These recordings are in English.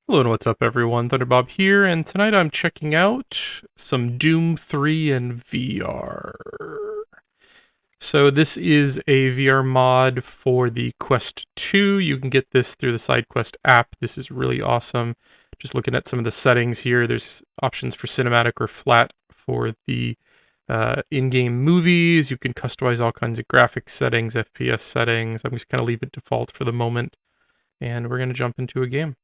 Hello and what's up everyone, Thunderbob here, and tonight I'm checking out some Doom 3 in VR. So this is a VR mod for the Quest 2. You can get this through the SideQuest app. This is really awesome. Just looking at some of the settings here, there's options for cinematic or flat for the in-game movies. You can customize all kinds of graphics settings, FPS settings. I'm just going to leave it default for the moment, and we're going to jump into a game.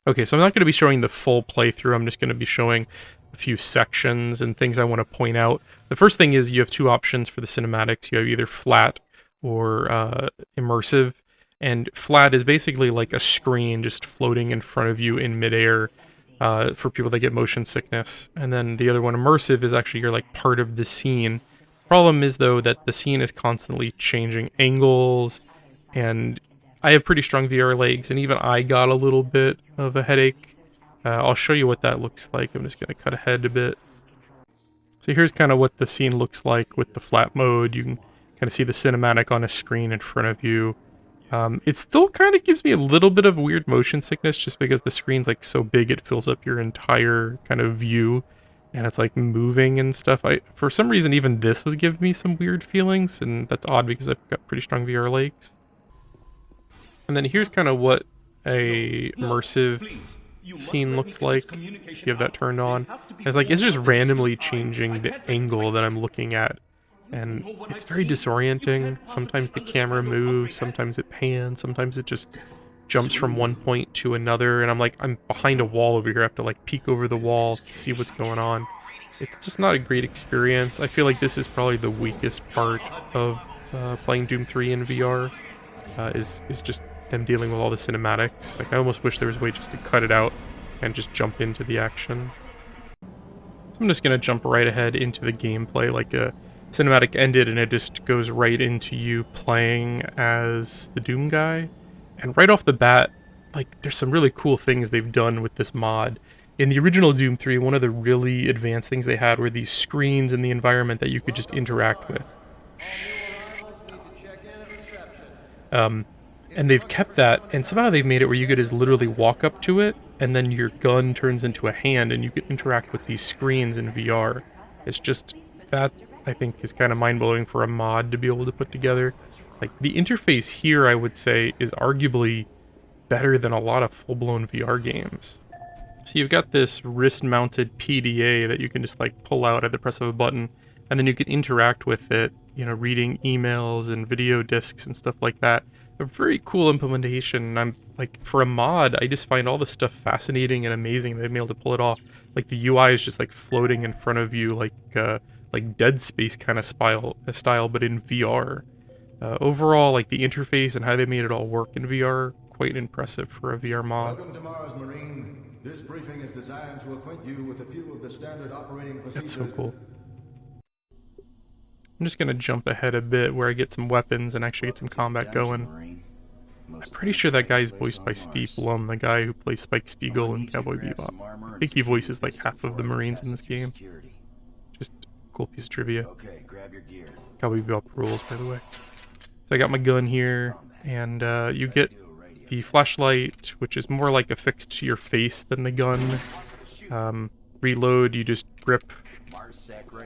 Okay, so I'm not going to be showing the full playthrough. I'm just going to be showing a few sections and things I want to point out. The first thing is you have two options for the cinematics. You have either flat or immersive. And flat is basically like a screen just floating in front of you in midair for people that get motion sickness. And then the other one, immersive, is actually you're like part of the scene. Problem is, though, that the scene is constantly changing angles, and I have pretty strong VR legs, and even I got a little bit of a headache. I'll show you what that looks like. I'm just going to cut ahead a bit. So here's kind of what the scene looks like with the flat mode. You can kind of see the cinematic on a screen in front of you. It still kind of gives me a little bit of weird motion sickness just because the screen's like so big it fills up your entire kind of view, and it's like moving and stuff. For some reason, even this was giving me some weird feelings, and that's odd because I've got pretty strong VR legs. And then here's kind of what a immersive scene looks like. If you have that turned on, it's just randomly changing the angle that I'm looking at, and it's very disorienting. Sometimes the camera moves, sometimes it pans, sometimes it just jumps from one point to another, and I'm behind a wall over here. I have to like peek over the wall to see what's going on. It's just not a great experience. I feel like this is probably the weakest part of playing Doom 3 in VR. Is just them dealing with all the cinematics. Like, I almost wish there was a way just to cut it out and just jump into the action. So I'm just gonna jump right ahead into the gameplay. Like, a cinematic ended and it just goes right into you playing as the Doom guy. And right off the bat, like, there's some really cool things they've done with this mod. In the original Doom 3, one of the really advanced things they had were these screens in the environment that you could just interact with. And they've kept that, and somehow they've made it where you could just literally walk up to it, and then your gun turns into a hand, and you can interact with these screens in VR. It's just, that, I think, is kind of mind-blowing for a mod to be able to put together. Like, the interface here, I would say, is arguably better than a lot of full-blown VR games. So you've got this wrist-mounted PDA that you can just, like, pull out at the press of a button, and then you can interact with it, you know, reading emails and video discs and stuff like that. A very cool implementation. I'm like, for a mod, I just find all this stuff fascinating and amazing. They've been able to pull it off. Like, the UI is just like floating in front of you, like Dead Space kind of style, but in VR. Overall, like, the interface and how they made it all work in VR, quite impressive for a VR mod. Welcome to Mars, Marine. This briefing is designed to acquaint you with a few of the standard operating procedures. That's so cool. I'm just gonna jump ahead a bit where I get some weapons and actually get some combat going. I'm pretty sure that guy's voiced by Steve Blum, the guy who plays Spike Spiegel in Cowboy Bebop. I think he voices like half of the Marines in this game. Just a cool piece of trivia. Cowboy Bebop rules, by the way. So I got my gun here, and you get the flashlight, which is more like affixed to your face than the gun. Reload, you just grip,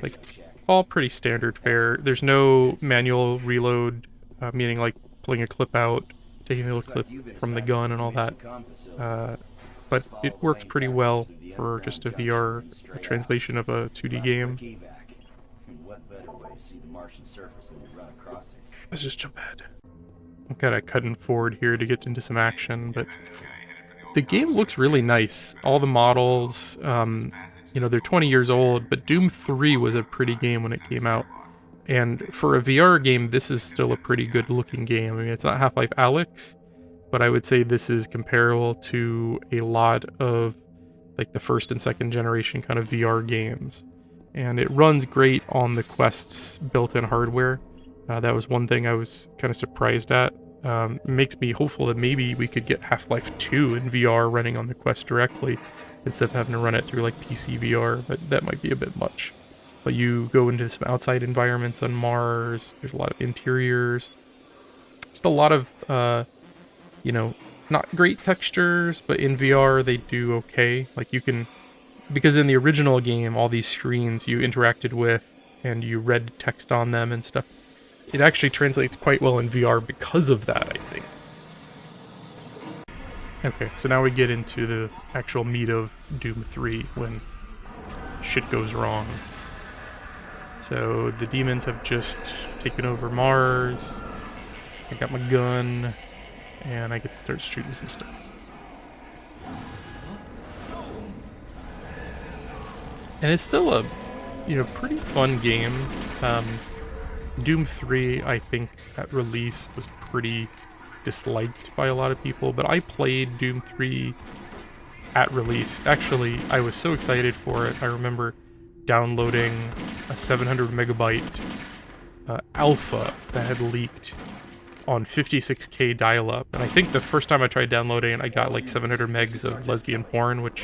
like, all pretty standard fare. There's no manual reload, meaning like pulling a clip out, taking a little clip from the gun and all that. But it works pretty well for just a VR translation of a 2D game. Let's just jump ahead. I'm kind of cutting forward here to get into some action, but the game looks really nice. All the models, you know, they're 20 years old, but Doom 3 was a pretty game when it came out. And for a VR game, this is still a pretty good looking game. I mean, it's not Half-Life Alyx, but I would say this is comparable to a lot of like the first and second generation kind of VR games. And it runs great on the Quest's built-in hardware. That was one thing I was kind of surprised at. It makes me hopeful that maybe we could get Half-Life 2 in VR running on the Quest directly, instead of having to run it through like PC VR, but that might be a bit much. But you go into some outside environments on Mars, there's a lot of interiors, just a lot of, you know, not great textures, but in VR they do okay. Like you can, because in the original game, all these screens you interacted with and you read text on them and stuff. It actually translates quite well in VR because of that, I think. Okay, so now we get into the actual meat of Doom 3 when shit goes wrong. So the demons have just taken over Mars. I got my gun, and I get to start shooting some stuff. And it's still a, pretty fun game. Doom 3, I think, at release was pretty disliked by a lot of people, but I played Doom 3 at release. Actually, I was so excited for it. I remember downloading a 700 megabyte alpha that had leaked on 56K dial-up, and I think the first time I tried downloading it, I got like 700 megs of lesbian porn, which,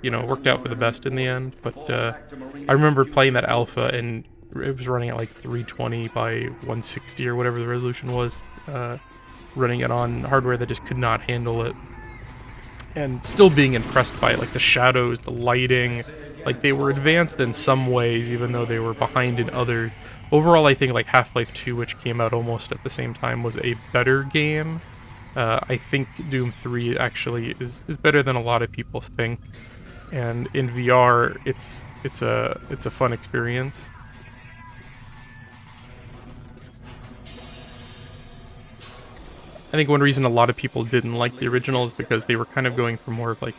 worked out for the best in the end. But I remember playing that alpha, and it was running at like 320 by 160 or whatever the resolution was, running it on hardware that just could not handle it, and still being impressed by it, like the shadows, the lighting, like they were advanced in some ways, even though they were behind in others. Overall, I think like Half-Life 2, which came out almost at the same time, was a better game. I think Doom 3 actually is better than a lot of people think, and in VR, it's a fun experience. I think one reason a lot of people didn't like the original is because they were kind of going for more of like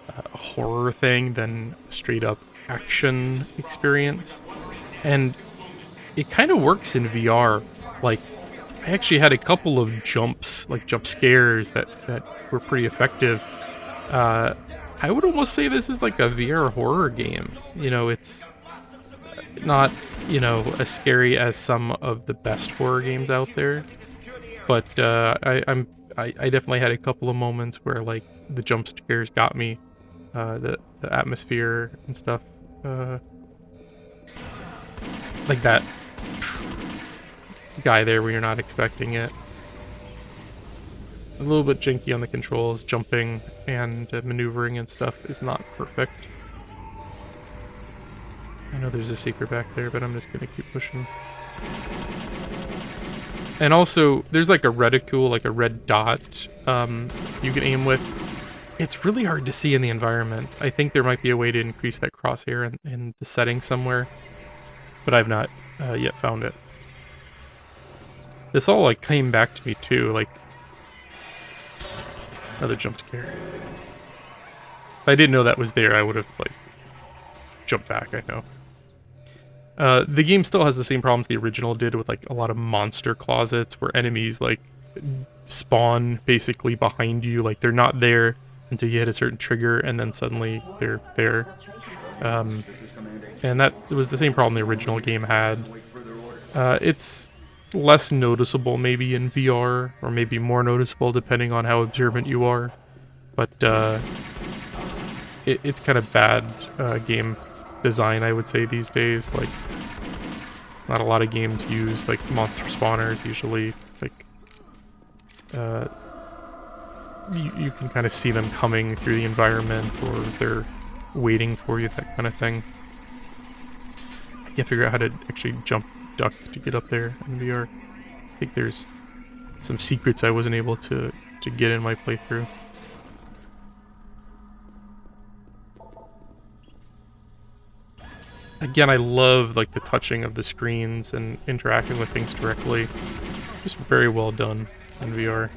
a horror thing than a straight up action experience. And it kind of works in VR. Like, I actually had a couple of jumps, like jump scares that were pretty effective. I would almost say this is like a VR horror game. It's not, as scary as some of the best horror games out there. But I definitely had a couple of moments where like the jump scares got me, the atmosphere and stuff, like that guy there when you're not expecting it. A little bit janky on the controls, jumping and maneuvering and stuff is not perfect. I know there's a secret back there, but I'm just gonna keep pushing. And also, there's like a reticule, like a red dot you can aim with. It's really hard to see in the environment. I think there might be a way to increase that crosshair in the settings somewhere, but I've not yet found it. This all like came back to me too, like another jump scare. If I didn't know that was there, I would have like jumped back, I know. The game still has the same problems the original did with like a lot of monster closets where enemies like spawn basically behind you, like they're not there until you hit a certain trigger and then suddenly they're there. And that was the same problem the original game had. It's less noticeable maybe in VR, or maybe more noticeable depending on how observant you are, but it's kind of bad game design, I would say, these days. Like, not a lot of games use like monster spawners. Usually it's like you can kind of see them coming through the environment, or they're waiting for you, that kind of thing. You have to figure out how to actually jump duck to get up there in VR. I think there's some secrets I wasn't able to get in my playthrough. Again, I love like the touching of the screens and interacting with things directly. Just very well done in VR.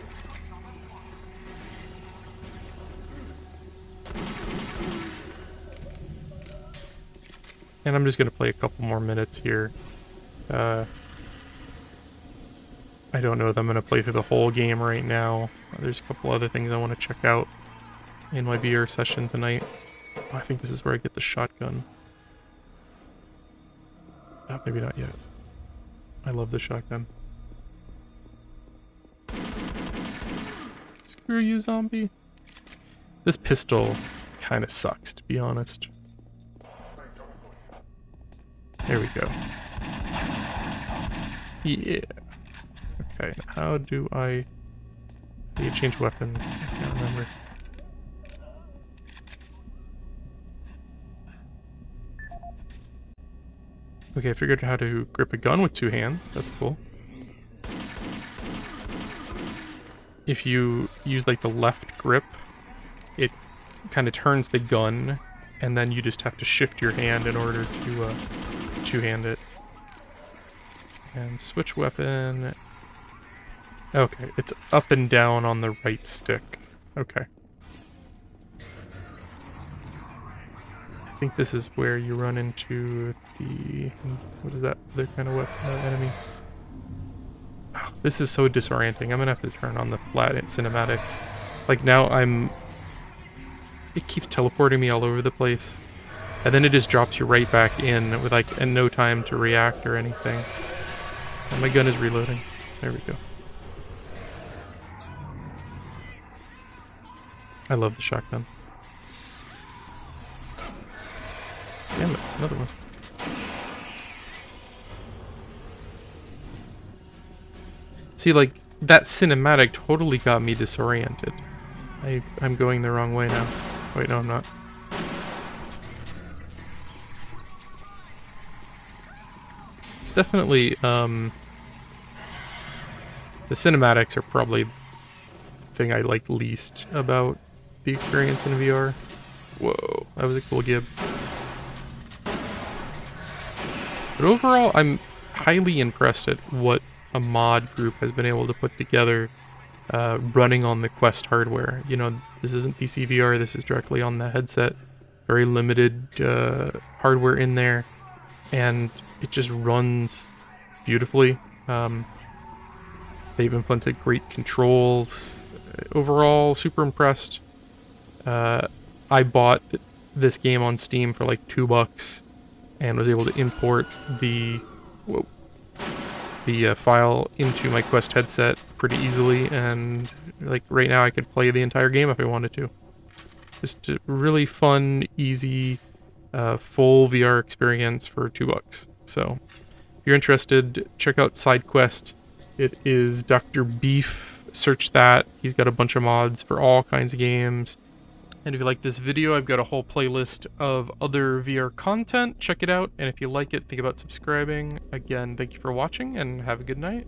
And I'm just gonna play a couple more minutes here. I don't know that I'm gonna play through the whole game right now. There's a couple other things I want to check out in my VR session tonight. Oh, I think this is where I get the shotgun. Oh, maybe not yet. I love the shotgun. Screw you, zombie. This pistol kind of sucks, to be honest. There we go. Yeah. Okay, how do I You change weapon. I can't remember. Okay, I figured out how to grip a gun with 2 hands. That's cool. If you use like the left grip, it kind of turns the gun, and then you just have to shift your hand in order to two-hand it. And switch weapon. Okay, it's up and down on the right stick. Okay. I think this is where you run into the... what is that other kind of weapon, enemy? Oh, this is so disorienting. I'm gonna have to turn on the flat cinematics. Like now it keeps teleporting me all over the place. And then it just drops you right back in with like no time to react or anything. And my gun is reloading. There we go. I love the shotgun. Damn it, another one. See, like, that cinematic totally got me disoriented. I'm going the wrong way now. Wait, no, I'm not. Definitely, the cinematics are probably the thing I like least about the experience in VR. Whoa, that was a cool gib. But overall, I'm highly impressed at what a mod group has been able to put together running on the Quest hardware. You know, this isn't PC VR, this is directly on the headset. Very limited hardware in there, and it just runs beautifully. They've implemented great controls. Overall, super impressed. I bought this game on Steam for like $2 and was able to import the file into my Quest headset pretty easily, and like right now I could play the entire game if I wanted to. Just a really fun, easy, full VR experience for $2. So if you're interested, check out SideQuest. It is Dr. Beef. Search that. He's got a bunch of mods for all kinds of games. And if you like this video, I've got a whole playlist of other VR content. Check it out, and if you like it, think about subscribing. Again, thank you for watching, and have a good night.